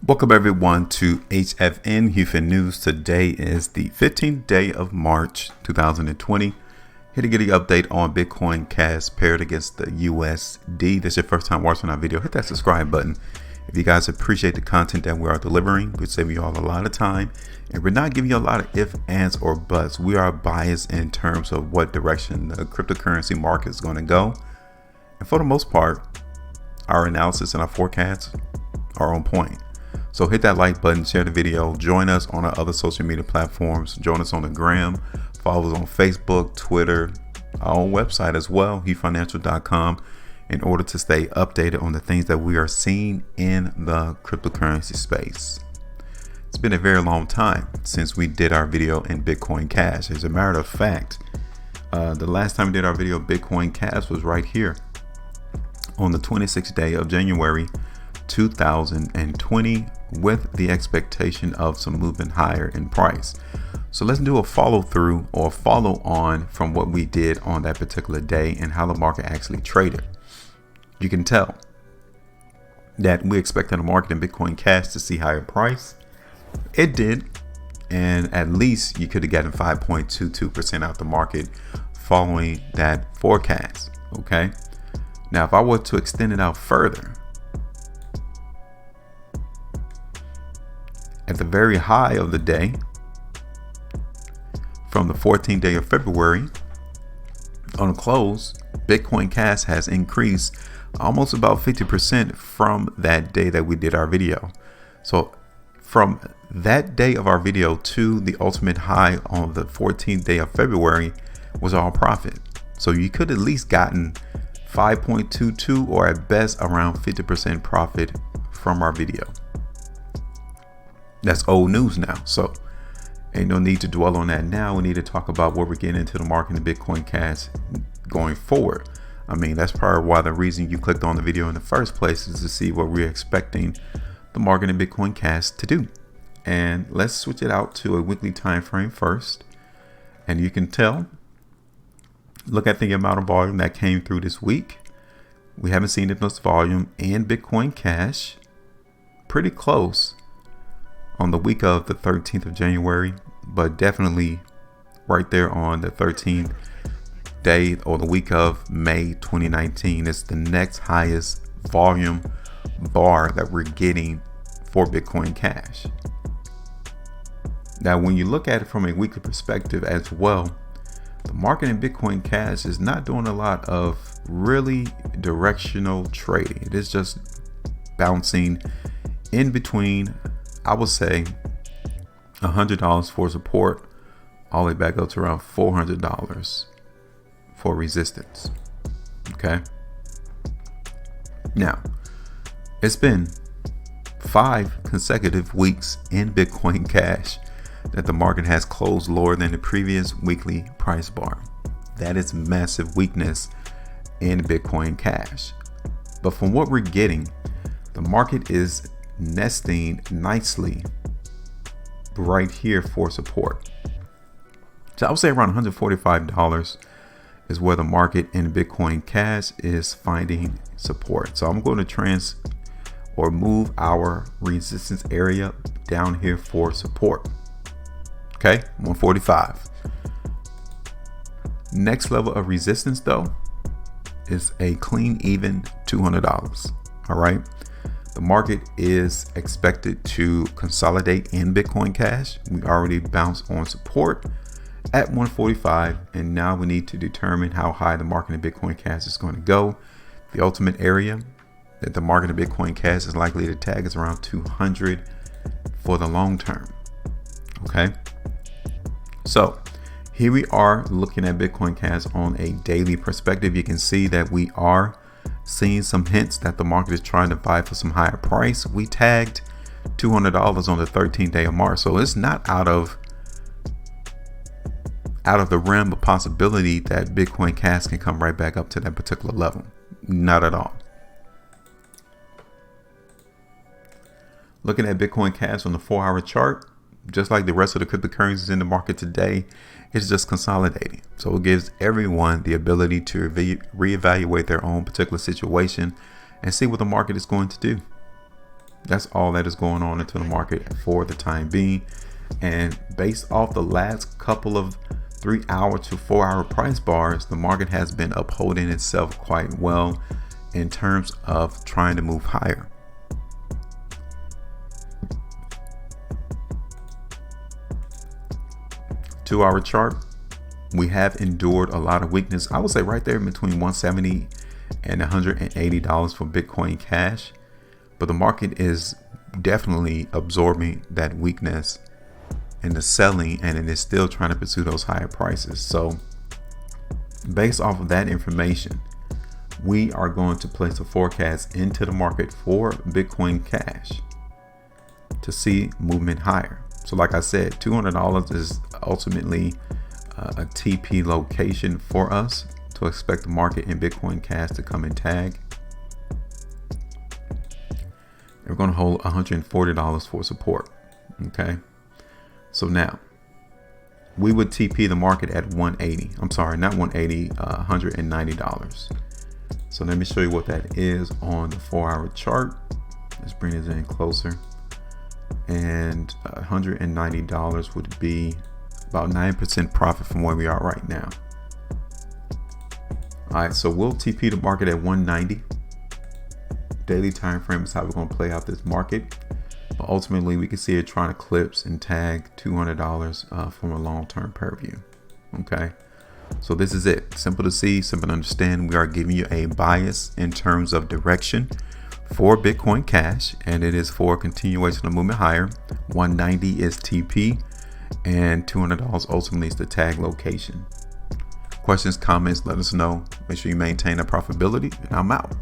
Welcome everyone to HueFin News. Today is the 15th day of March 2020. Here to get an update on Bitcoin Cash paired against the USD. This is your first time watching our video, hit that subscribe button. If you guys appreciate the content that we are delivering, we're saving you all a lot of time, and we're not giving you a lot of ifs, ands, or buts. We are biased in terms of what direction the cryptocurrency market is going to go. And for the most part, our analysis and our forecasts are on point. So hit that like button, share the video, join us on our other social media platforms, join us on the gram, follow us on Facebook, Twitter, our own website as well, HueFinancial.com, in order to stay updated on the things that we are seeing in the cryptocurrency space. It's been a very long time since we did our video in Bitcoin Cash. As a matter of fact, the last time we did our video Bitcoin Cash was right here on the 26th day of January 2020, with the expectation of some movement higher in price. So let's do a follow through or follow on from what we did on that particular day and how the market actually traded. You can tell that we expected the market in Bitcoin Cash to see higher price. It did, and at least you could have gotten 5.22% out the market following that forecast. Okay, now if I were to extend it out further, at the very high of the day, from the 14th day of February, on a close, Bitcoin Cash has increased almost about 50% from that day that we did our video. So from that day of our video to the ultimate high on the 14th day of February was all profit. So you could at least gotten 5.22 or at best around 50% profit from our video. That's old news now, so ain't no need to dwell on that now. We need to talk about what we're getting into the market in Bitcoin Cash going forward. I mean, that's probably why the reason you clicked on the video in the first place is to see what we're expecting the market in Bitcoin Cash to do. And let's switch it out to a weekly time frame first. And you can tell, look at the amount of volume that came through this week. We haven't seen enough volume in Bitcoin Cash. Pretty close on the week of the 13th of January, but definitely right there on the 13th day or the week of May 2019. It's the next highest volume bar that we're getting for Bitcoin Cash. Now, when you look at it from a weekly perspective as well, the market in Bitcoin Cash is not doing a lot of really directional trading. It is just bouncing in between, I would say, $100 for support all the way back up to around $400 for resistance. Okay. Now, it's been 5 consecutive weeks in Bitcoin Cash that the market has closed lower than the previous weekly price bar. That is massive weakness in Bitcoin Cash. But from what we're getting, the market is nesting nicely right here for support. So I would say around $145 is where the market in Bitcoin Cash is finding support. So I'm going to move our resistance area down here for support. Okay, 145. Next level of resistance though is a clean even $200. All right. The market is expected to consolidate in Bitcoin Cash. We already bounced on support at 145, and now we need to determine how high the market in Bitcoin Cash is going to go. The ultimate area that the market in Bitcoin Cash is likely to tag is around 200 for the long term. Okay, so here we are looking at Bitcoin Cash on a daily perspective. You can see that we are seeing some hints that the market is trying to buy for some higher price. We tagged $200 on the 13th day of March, so it's not out of the realm of possibility that Bitcoin Cash can come right back up to that particular level. Not at all. Looking at Bitcoin Cash on the 4-hour chart, just like the rest of the cryptocurrencies in the market today, it's just consolidating. So it gives everyone the ability to reevaluate their own particular situation and see what the market is going to do. That's all that is going on into the market for the time being. And based off the last couple of 3 hour to 4 hour price bars, the market has been upholding itself quite well in terms of trying to move higher. Two-hour chart, we have endured a lot of weakness. I would say right there between 170 and $180 for Bitcoin Cash, but the market is definitely absorbing that weakness in the selling, and it is still trying to pursue those higher prices. So based off of that information, we are going to place a forecast into the market for Bitcoin Cash to see movement higher. So like I said, $200 is ultimately a TP location for us to expect the market in Bitcoin Cash to come and tag. We're going to hold $140 for support. Okay. So now we would TP the market at 180. I'm sorry, not 180, $190. So let me show you what that is on the 4-hour chart. Let's bring this in closer. And $190 would be about 9% profit from where we are right now. All right, so we'll TP the market at 190. Daily time frame is how we're going to play out this market. But ultimately, we can see it trying to eclipse and tag $200 from a long-term pair view. Okay, so this is it. Simple to see, simple to understand. We are giving you a bias in terms of direction for Bitcoin Cash, and it is for a continuation of movement higher. 190 is TP, and $200 ultimately is the tag location. Questions, comments, let us know. Make sure you maintain a profitability, and I'm out.